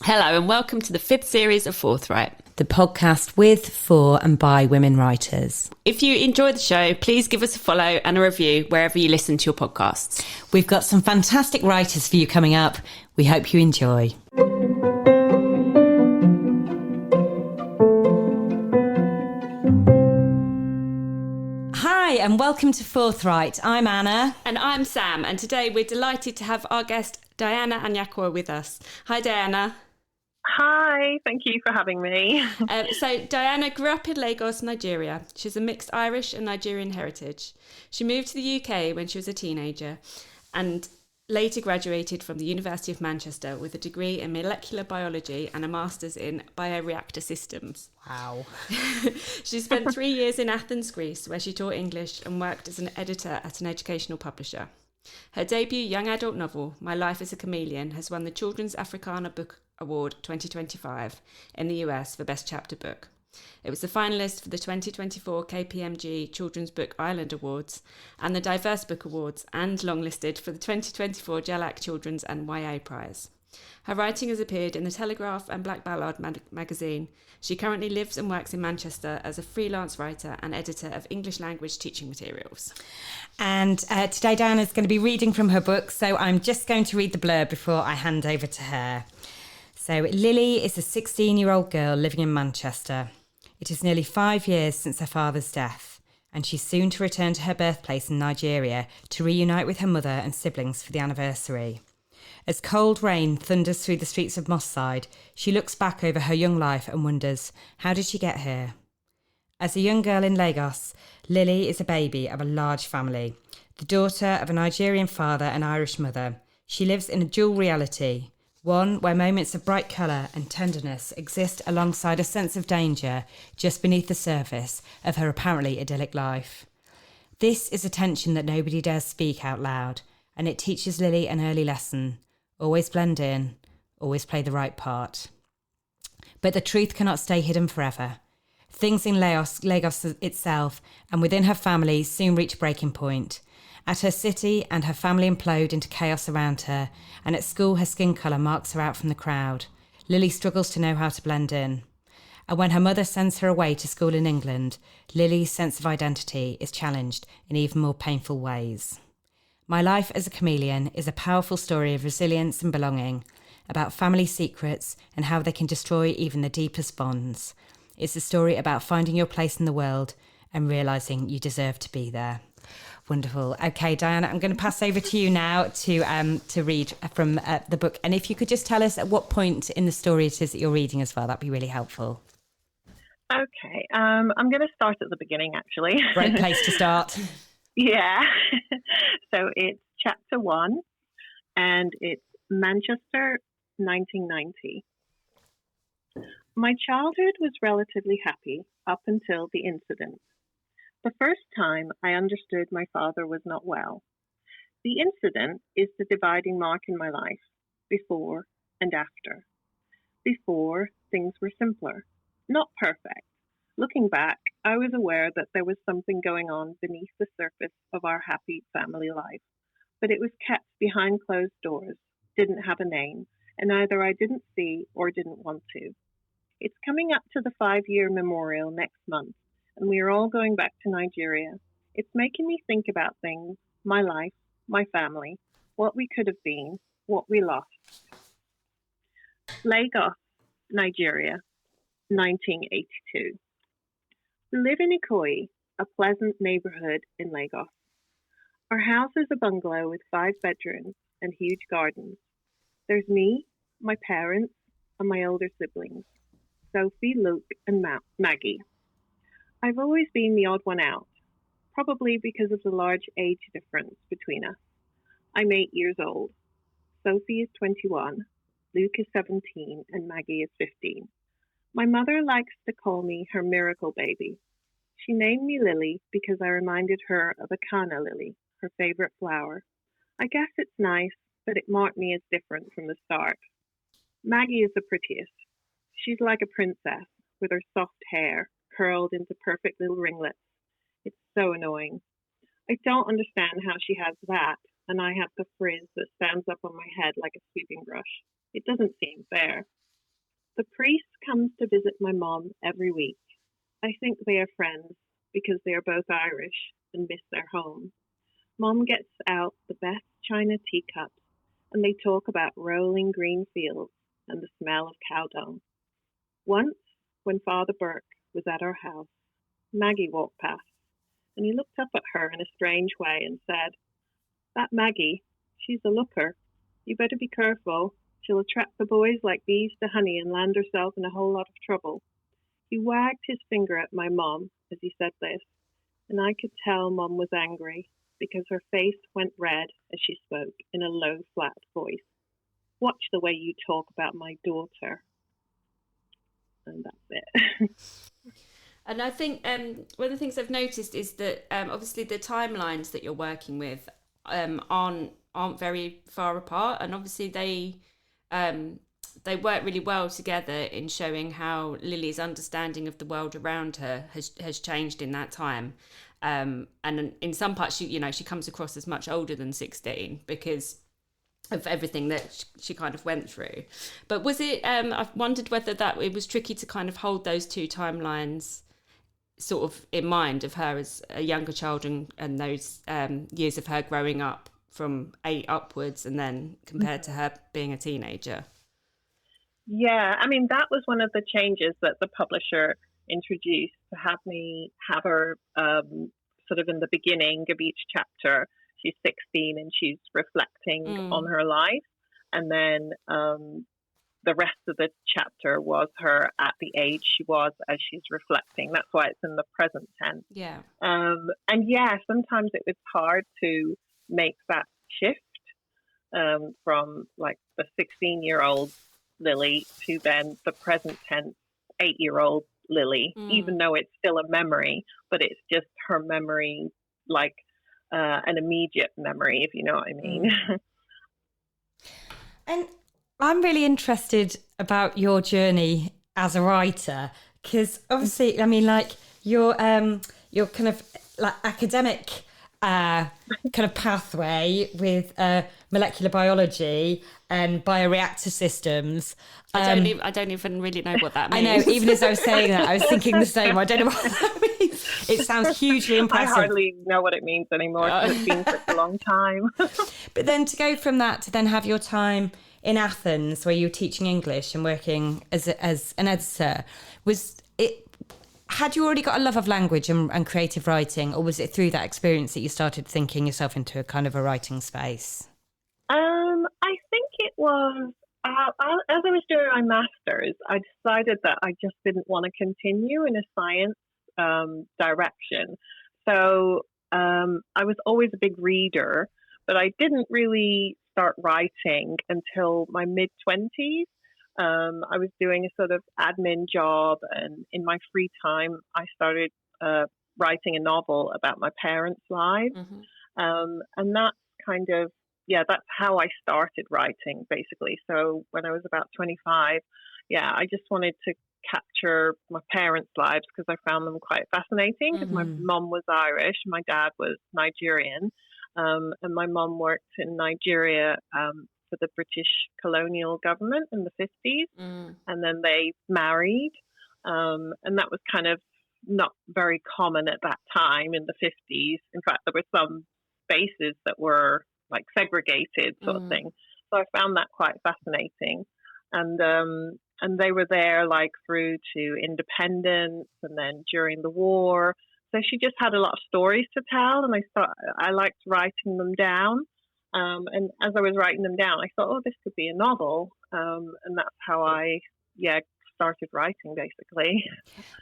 Hello and welcome to the 5th series of Forthright, the podcast with, for and by women writers. If you enjoy the show, please give us a follow and a review wherever you listen to your podcasts. We've got some fantastic writers for you coming up. We hope you enjoy. Hi and welcome to Forthright. I'm Anna. And I'm Sam, and today we're delighted to have our guest Diana Anyakwo with us. Hi Diana. Hi, thank you for having me. So Diana grew up in Lagos, Nigeria. She's a mixed Irish and Nigerian heritage. She moved to the UK when she was a teenager and later graduated from the University of Manchester with a degree in molecular biology and a master's in Bioreactor Systems. Wow. She spent 3 years in Athens, Greece, where she taught English and worked as an editor at an educational publisher. Her debut young adult novel, My Life as a Chameleon, has won the Children's Africana Book Award 2025 in the US for Best Chapter Book. It was the finalist for the 2024 KPMG Children's Book Ireland Awards and the Diverse Book Awards, and longlisted for the 2024 Jhalak Children's and YA Prize. Her writing has appeared in the Telegraph and Black Ballad magazine. She currently lives and works in Manchester as a freelance writer and editor of English language teaching materials. And today Diana's going to be reading from her book, so I'm just going to read the blurb before I hand over to her. So Lily is a 16-year-old girl living in Manchester. It is nearly 5 years since her father's death, and she's soon to return to her birthplace in Nigeria to reunite with her mother and siblings for the anniversary. As cold rain thunders through the streets of Moss Side, she looks back over her young life and wonders, how did she get here? As a young girl in Lagos, Lily is a baby of a large family, the daughter of a Nigerian father and Irish mother. She lives in a dual reality, one where moments of bright colour and tenderness exist alongside a sense of danger just beneath the surface of her apparently idyllic life. This is a tension that nobody dares speak out loud, and it teaches Lily an early lesson. Always blend in, always play the right part. But the truth cannot stay hidden forever. Things in Lagos itself and within her family soon reach breaking point. At her city and her family implode into chaos around her, and at school her skin colour marks her out from the crowd. Lily struggles to know how to blend in. And when her mother sends her away to school in England, Lily's sense of identity is challenged in even more painful ways. My Life as a Chameleon is a powerful story of resilience and belonging, about family secrets and how they can destroy even the deepest bonds. It's a story about finding your place in the world and realising you deserve to be there. Wonderful. Okay, Diana, I'm going to pass over to you now to read from the book. And if you could just tell us at what point in the story it is that you're reading as well, that'd be really helpful. Okay, I'm going to start at the beginning, actually. Great place to start. Yeah. So it's chapter 1, and it's Manchester, 1990. My childhood was relatively happy up until the incident. The first time I understood my father was not well. The incident is the dividing mark in my life, before and after. Before, things were simpler, not perfect. Looking back, I was aware that there was something going on beneath the surface of our happy family life, but it was kept behind closed doors, didn't have a name, and either I didn't see or didn't want to. It's coming up to the 5-year memorial next month, and we are all going back to Nigeria. It's making me think about things, my life, my family, what we could have been, what we lost. Lagos, Nigeria, 1982. We live in Ikoyi, a pleasant neighbourhood in Lagos. Our house is a bungalow with 5 bedrooms and huge gardens. There's me, my parents, and my older siblings, Sophie, Luke, and Maggie. I've always been the odd one out, probably because of the large age difference between us. I'm 8 years old. Sophie is 21, Luke is 17, and Maggie is 15. My mother likes to call me her miracle baby. She named me Lily because I reminded her of a canna lily, her favourite flower. I guess it's nice, but it marked me as different from the start. Maggie is the prettiest. She's like a princess, with her soft hair curled into perfect little ringlets. It's so annoying. I don't understand how she has that, and I have the frizz that stands up on my head like a sweeping brush. It doesn't seem fair. The priest comes to visit my mom every week. I think they are friends because they are both Irish and miss their home. Mom gets out the best china teacups and they talk about rolling green fields and the smell of cow dung. Once, when Father Burke was at our house, Maggie walked past and he looked up at her in a strange way and said, "That Maggie, she's a looker. You better be careful. She'll attract the boys like bees to honey and land herself in a whole lot of trouble." He wagged his finger at my mom as he said this, and I could tell Mom was angry because her face went red as she spoke in a low, flat voice. "Watch the way you talk about my daughter." And that's it. And I think one of the things I've noticed is that obviously the timelines that you're working with aren't very far apart, and obviously they work really well together in showing how Lily's understanding of the world around her has changed in that time. And in some parts, she comes across as much older than 16 because of everything that she kind of went through. But was it? I've wondered whether that it was tricky to kind of hold those two timelines sort of in mind of her as a younger child and those years of her growing up from 8 upwards, and then compared to her being a teenager. Yeah, I mean, that was one of the changes that the publisher introduced, to have me have her sort of in the beginning of each chapter. She's 16 and she's reflecting on her life. And then the rest of the chapter was her at the age she was as she's reflecting. That's why it's in the present tense. Yeah. And yeah, sometimes it was hard to make that shift from like the 16-year-old Lily to then the present tense 8-year-old Lily, even though it's still a memory, but it's just her memory, like an immediate memory, if you know what I mean. And I'm really interested about your journey as a writer, because obviously, I mean, like your kind of like academic kind of pathway with molecular biology and bioreactor systems. I don't even really know what that means. I know, even as I was saying that, I was thinking the same. I don't know what that means. It sounds hugely impressive. I hardly know what it means anymore. It's been such a long time. But then to go from that to then have your time in Athens, where you were teaching English and working as an editor, had you already got a love of language and creative writing, or was it through that experience that you started thinking yourself into a kind of a writing space? I think it was, as I was doing my master's, I decided that I just didn't want to continue in a science direction. So I was always a big reader, but I didn't really start writing until my mid-20s. I was doing a sort of admin job, and in my free time, I started writing a novel about my parents' lives. And that's kind of, that's how I started writing, basically. So when I was about 25, I just wanted to capture my parents' lives because I found them quite fascinating, because my mom was Irish, my dad was Nigerian, and my mom worked in Nigeria for the British colonial government in the 50s, and then they married, and that was kind of not very common at that time in the 50s. In fact, there were some spaces that were like segregated sort of thing. So I found that quite fascinating, and they were there like through to independence and then during the war. So she just had a lot of stories to tell, and I liked writing them down. And as I was writing them down, I thought, this could be a novel. And that's how I, started writing, basically.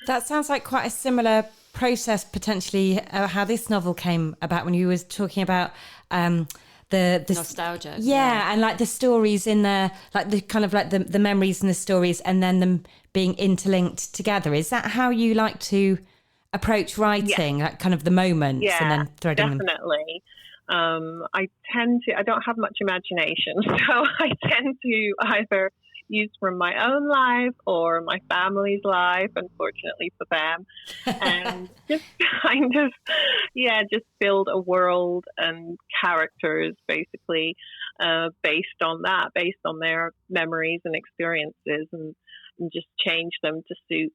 That sounds like quite a similar process, potentially, how this novel came about, when you was talking about the nostalgia. Yeah, and like the stories in there, like the kind of like the memories and the stories, and then them being interlinked together. Is that how you like to approach writing, like kind of the moments and then threading them? Definitely. I don't have much imagination, so I tend to either use from my own life or my family's life, unfortunately for them, and just kind of, just build a world and characters, basically. based on that, based on their memories and experiences, and just change them to suit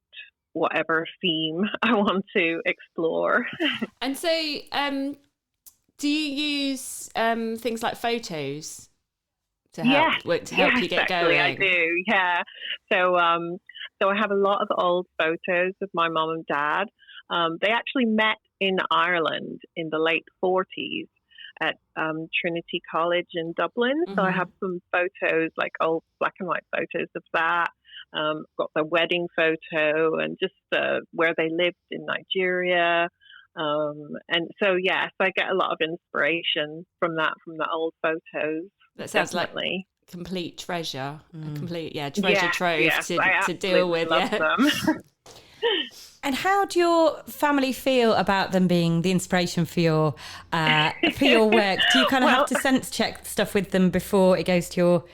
whatever theme I want to explore. And so, do you use things like photos to help you get going? I do. Yeah. So I have a lot of old photos of my mom and dad. They actually met in Ireland in the late 40s at Trinity College in Dublin. Mm-hmm. So I have some photos, like old black and white photos of that. Got the wedding photo and just where they lived in Nigeria. And so, so I get a lot of inspiration from the old photos. That sounds definitely. Like complete treasure, a complete treasure trove to deal with. Love them. And how do your family feel about them being the inspiration for your work? Do you kind of have to sense check stuff with them before it goes to your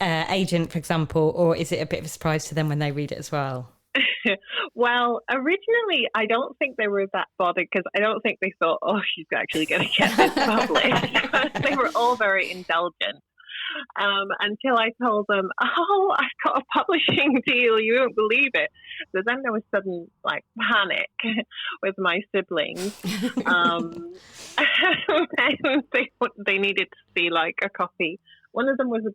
agent, for example, or is it a bit of a surprise to them when they read it as well? Well, originally, I don't think they were that bothered because I don't think they thought, oh, she's actually going to get this published. They were all very indulgent. Until I told them, oh, I've got a publishing deal, you won't believe it. So then there was sudden panic with my siblings. And they needed to see a copy. One of them was a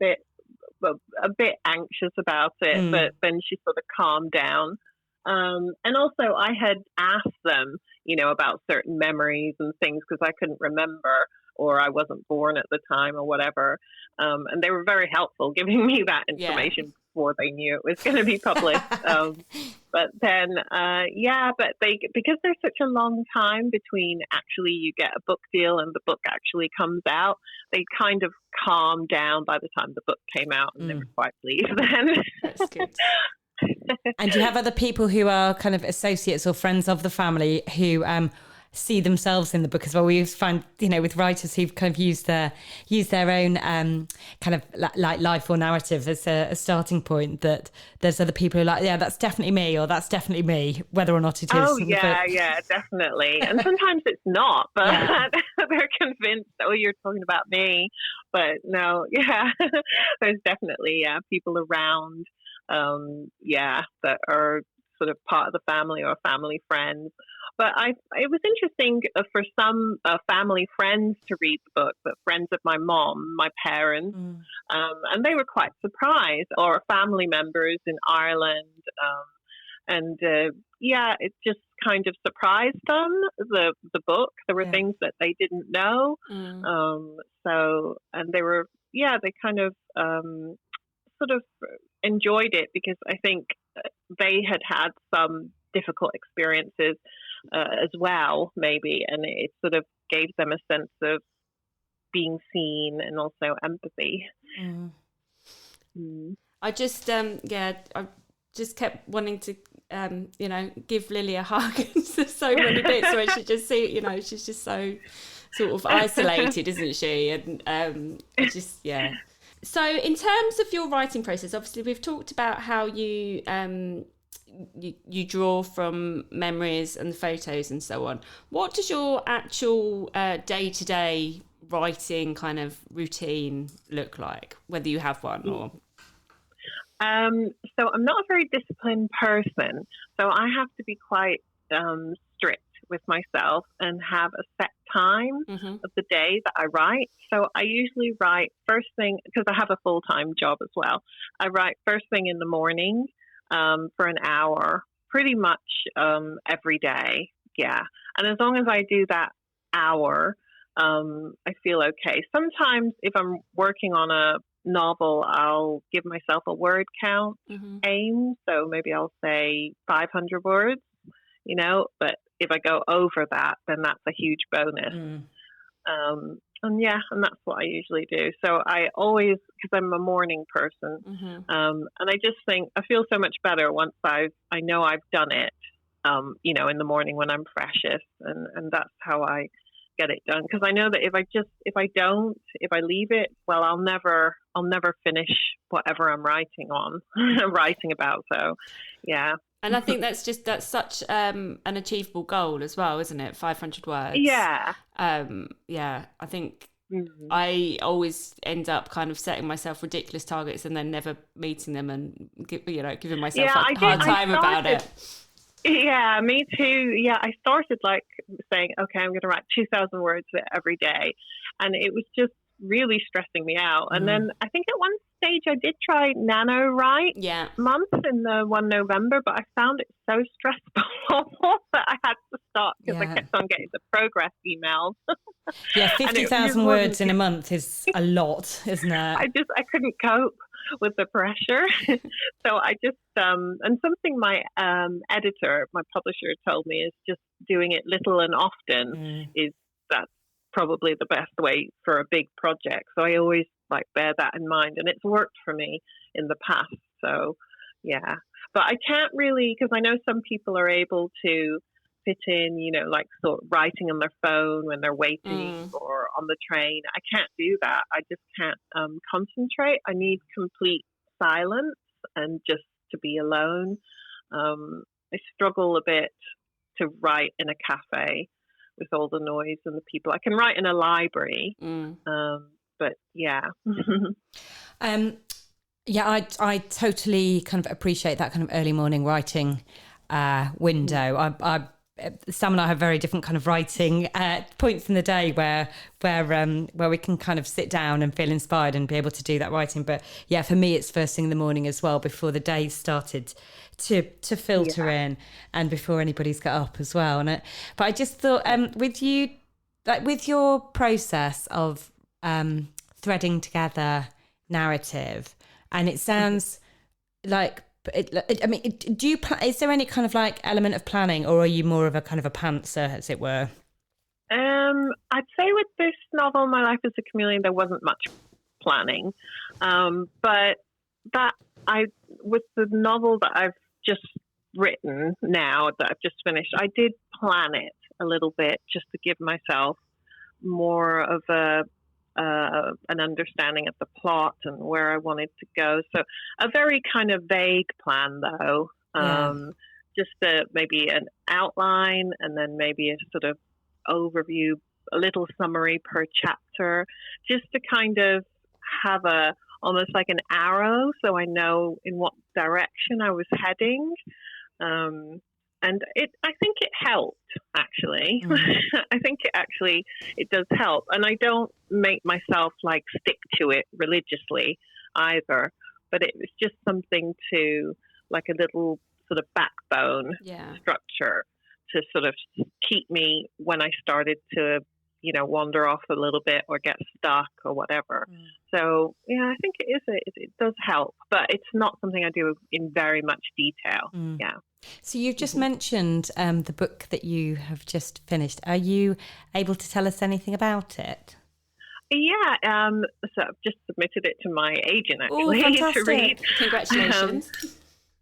bit anxious about it, but then she sort of calmed down. And also I had asked them, about certain memories and things because I couldn't remember, or I wasn't born at the time or whatever. And they were very helpful giving me that information before they knew it was going to be published. But then, because there's such a long time between actually you get a book deal and the book actually comes out, they kind of calmed down by the time the book came out, and they were quite pleased then. That's good. And do you have other people who are kind of associates or friends of the family who see themselves in the book as well? We find, with writers who've kind of used their own kind of like life or narrative as a starting point, that there's other people who are like, yeah, that's definitely me, or that's definitely me, whether or not it is. Oh, yeah, definitely. And sometimes it's not, but they're convinced, oh, you're talking about me. But no, there's definitely, people around, that are sort of part of the family or family friends. But it was interesting for some family friends to read the book, but friends of my mom, my parents, and they were quite surprised, or family members in Ireland. It just kind of surprised them, the book. There were things that they didn't know. And they were, they kind of sort of enjoyed it because I think they had some difficult experiences as well, maybe, and it sort of gave them a sense of being seen and also empathy. I just I just kept wanting to give Lily a hug. There's so many bits where she just she's just so sort of isolated, isn't she? And So in terms of your writing process, obviously we've talked about how you you draw from memories and photos and so on. What does your actual day-to-day writing kind of routine look like, whether you have one or... So I'm not a very disciplined person, so I have to be quite strict with myself and have a set time of the day that I write. So I usually write first thing, because I have a full-time job as well. I write first thing in the morning for an hour, pretty much every day. Yeah. And as long as I do that hour, I feel okay. Sometimes if I'm working on a novel, I'll give myself a word count aim. So maybe I'll say 500 words, but if I go over that, then that's a huge bonus. And that's what I usually do. So I always, because I'm a morning person, and I just think I feel so much better once I know I've done it, in the morning when I'm freshest, and that's how I get it done. Because I know that if I leave it, well, I'll never finish whatever I'm writing about. So, yeah. And I think that's such an achievable goal as well, isn't it? 500 words. Yeah. I think I always end up kind of setting myself ridiculous targets and then never meeting them, and giving myself a hard time about it. Yeah, me too. Yeah, I started like saying, okay, I'm going to write 2,000 words every day, and it was just really stressing me out. And then I think at one stage I did try NaNoWrite month in the 1 November, but I found it so stressful that I had to stop because I kept on getting the progress emails. Yeah, 50,000 words in a month is a lot, isn't it? I couldn't cope with the pressure. So I just, and something my editor, my publisher told me is just doing it little and often that's probably the best way for a big project. So I always bear that in mind, and it's worked for me in the past. So yeah, but I can't really, because I know some people are able to fit in, sort of writing on their phone when they're waiting or on the train. I can't do that. I just can't concentrate. I need complete silence and just to be alone. I struggle a bit to write in a cafe with all the noise and the people. I can write in a library, but yeah. I totally kind of appreciate that kind of early morning writing window. Sam and I have very different kind of writing points in the day where we can kind of sit down and feel inspired and be able to do that writing. But yeah, for me, it's first thing in the morning as well, before the day started to filter in and before anybody's got up as well. But I just thought with you, with your process of threading together narrative, and it sounds like, do you? Is there any kind of element of planning, or are you more of a kind of a pantser, as it were? I'd say with this novel, My Life as a Chameleon, there wasn't much planning, but with the novel that I've just written now, that I've just finished, I did plan it a little bit just to give myself more of an understanding of the plot and where I wanted to go. So a very kind of vague plan, though. Just maybe an outline, and then maybe a sort of overview, a little summary per chapter, just to kind of have almost like an arrow, so I know in what direction I was heading. And I think it helped, actually. I think it does help. And I don't make myself stick to it religiously either. But it was just something to, a little sort of backbone structure to sort of keep me when I started to, wander off a little bit or get stuck or whatever. So, yeah, I think it does help. But it's not something I do in very much detail. Yeah. So you've just mentioned the book that you have just finished. Are you able to tell us anything about it? Yeah, so I've just submitted it to my agent, actually, to read. Congratulations.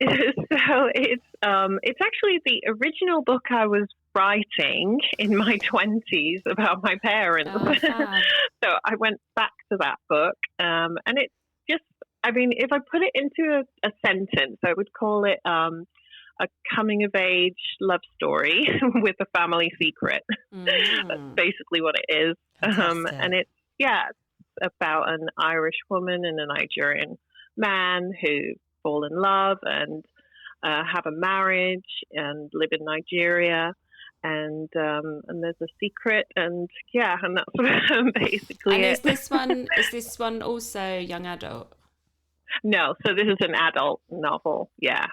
So it's actually the original book I was writing in my 20s about my parents. So I went back to that book, and it's just, if I put it into a sentence, I would call it a coming-of-age love story with a family secret. That's basically what it is. And it's about an Irish woman and a Nigerian man who fall in love and have a marriage and live in Nigeria. And there's a secret, and that's basically and it. Is this one also young adult? No, so this is an adult novel,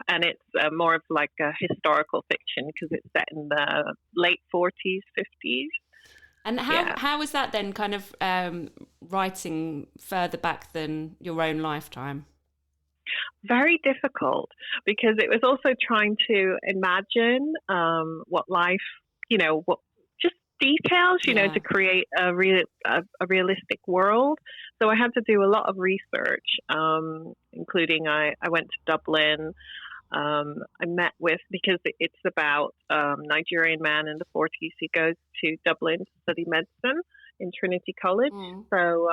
and it's more of a historical fiction because it's set in the late 40s, 50s. And how was that then, kind of writing further back than your own lifetime? Very difficult, because it was also trying to imagine what life, what just details, to create a realistic world. So I had to do a lot of research, including I went to Dublin. I met with, because it's about a Nigerian man in the 40s. He goes to Dublin to study medicine in Trinity College. So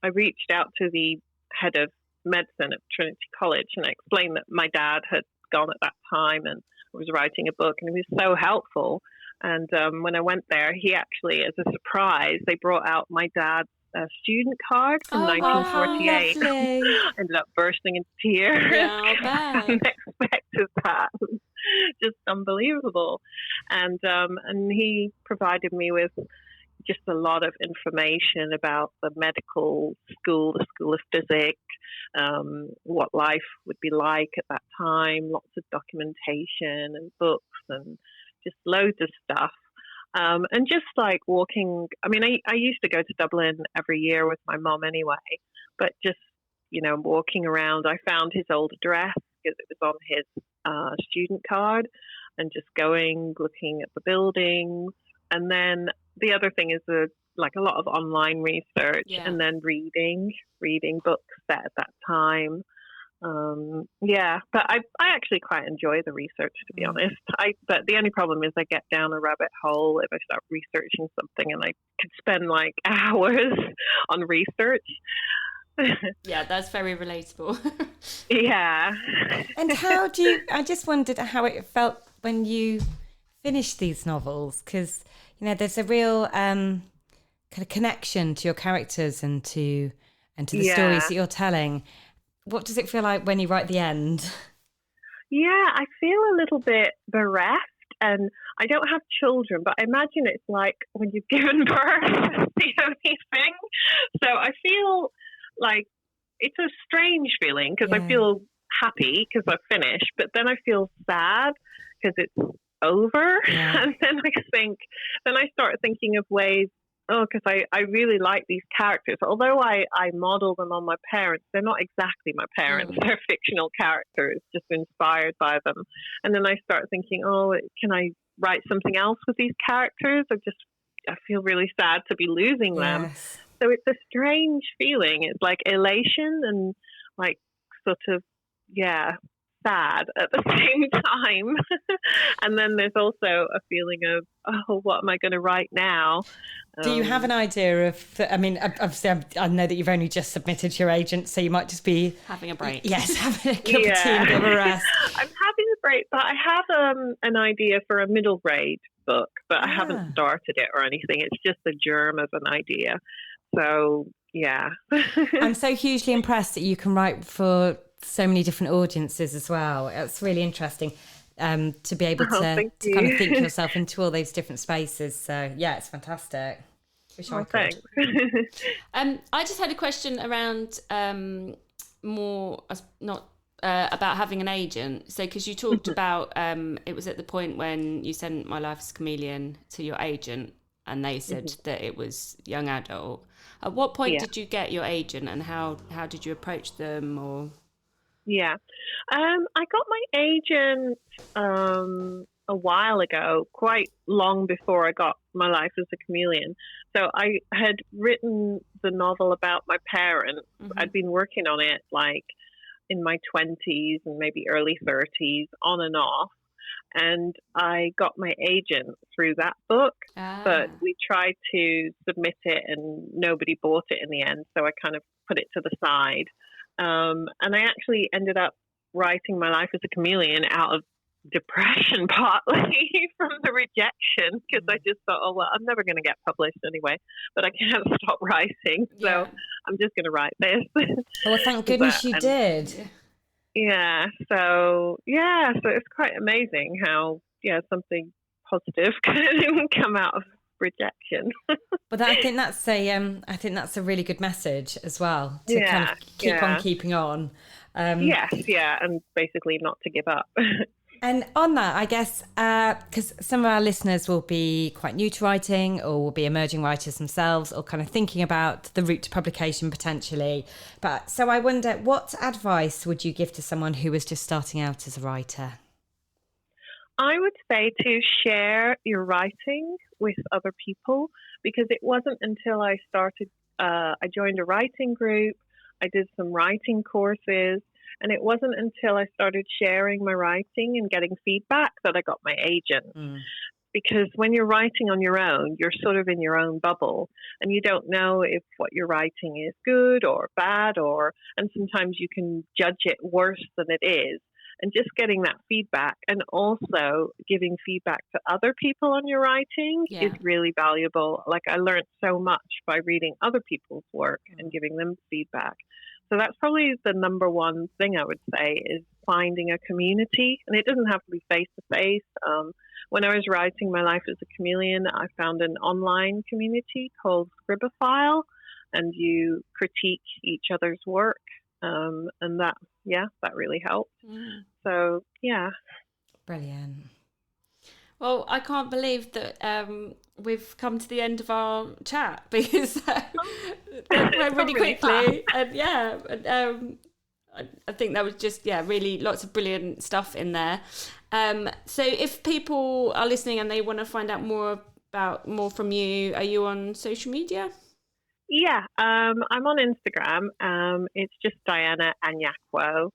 I reached out to the head of medicine at Trinity College, and I explained that my dad had gone at that time and was writing a book, and he was so helpful. And when I went there, he actually, as a surprise, they brought out my dad's student card from 1948. Lovely. Ended up bursting into tears. Yeah, I'll bet. Unexpected that. Just unbelievable. And he provided me with just a lot of information about the medical school, the School of Physics, what life would be like at that time, lots of documentation and books and just loads of stuff. And just like walking, I mean, I used to go to Dublin every year with my mom anyway, but just, walking around, I found his old address because it was on his student card, and just going, looking at the buildings. And then the other thing is a lot of online research, and then reading books set at that time. But I actually quite enjoy the research, to be honest. But the only problem is I get down a rabbit hole if I start researching something, and I could spend like hours on research. Yeah, that's very relatable. Yeah. And I just wondered how it felt when you finished these novels, because, there's a real kind of connection to your characters and to the stories that you're telling. What does it feel like when you write the end? Yeah, I feel a little bit bereft, and I don't have children, but I imagine it's like when you've given birth, that's the only thing. So I feel like it's a strange feeling, because I feel happy because I've finished, but then I feel sad because it's over. And then I start thinking of ways, because I really like these characters. Although I model them on my parents, they're not exactly my parents. They're fictional characters, just inspired by them. And then I start thinking, can I write something else with these characters? I feel really sad to be losing them. So it's a strange feeling. It's like elation and like sort of, sad at the same time. And then there's also a feeling of, what am I going to write now? Do you have an idea of, obviously I know that you've only just submitted to your agent, so you might just be having a break. Yes, having a cup of tea and a bit of a rest. I'm having a break, but I have an idea for a middle grade book, but I haven't started it or anything. It's just the germ of an idea. So, yeah. I'm so hugely impressed that you can write for so many different audiences as well. It's really interesting to be able to kind of think yourself into all those different spaces. So, yeah, it's fantastic. Wish I could. I just had a question around about having an agent. So, because you talked about it was at the point when you sent My Life as a Chameleon to your agent, and they said that it was young adult. At what point did you get your agent, and how did you approach them? Or I got my agent a while ago, quite long before I got My Life as a Chameleon. So I had written the novel about my parents. I'd been working on it like in my 20s and maybe early 30s, on and off. And I got my agent through that book, but we tried to submit it and nobody bought it in the end. So I kind of put it to the side. And I actually ended up writing My Life as a Chameleon out of depression, partly from the rejection, because I just thought, I'm never going to get published anyway, but I can't stop writing. So I'm just going to write this. Well, thank goodness you did. So it's quite amazing how something positive can come out of rejection. But I think that's a really good message as well, to kind of keep on keeping on. And basically not to give up. And on that, I guess, because some of our listeners will be quite new to writing, or will be emerging writers themselves, or kind of thinking about the route to publication potentially. But so I wonder, what advice would you give to someone who was just starting out as a writer? I would say to share your writing with other people, because it wasn't until I started, I joined a writing group, I did some writing courses, and it wasn't until I started sharing my writing and getting feedback that I got my agent. Because when you're writing on your own, you're sort of in your own bubble, and you don't know if what you're writing is good or bad, and sometimes you can judge it worse than it is. and just getting that feedback, and also giving feedback to other people on your writing is really valuable. Like, I learned so much by reading other people's work and giving them feedback. So that's probably the number one thing I would say, is finding a community. And it doesn't have to be face-to-face. When I was writing My Life as a Chameleon, I found an online community called Scribophile, and you critique each other's work. And that really helped. So, yeah. Brilliant. Well, I can't believe that we've come to the end of our chat, because that went really quickly. And I think that was just, really lots of brilliant stuff in there. So if people are listening and they want to find out more from you, are you on social media? Yeah, I'm on Instagram. It's just Diana Anyakwo.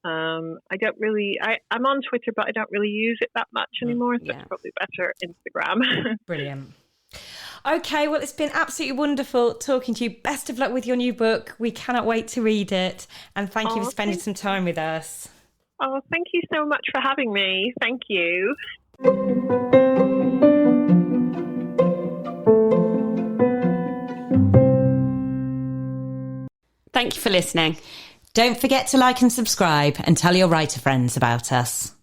I'm on Twitter, but I don't really use it that much anymore, so it's probably better Instagram. Brilliant. Okay, well, it's been absolutely wonderful talking to you. Best of luck with your new book. We cannot wait to read it. And thank you for spending some time with us. Oh, thank you so much for having me. Thank you. Thank you for listening. Don't forget to like and subscribe, and tell your writer friends about us.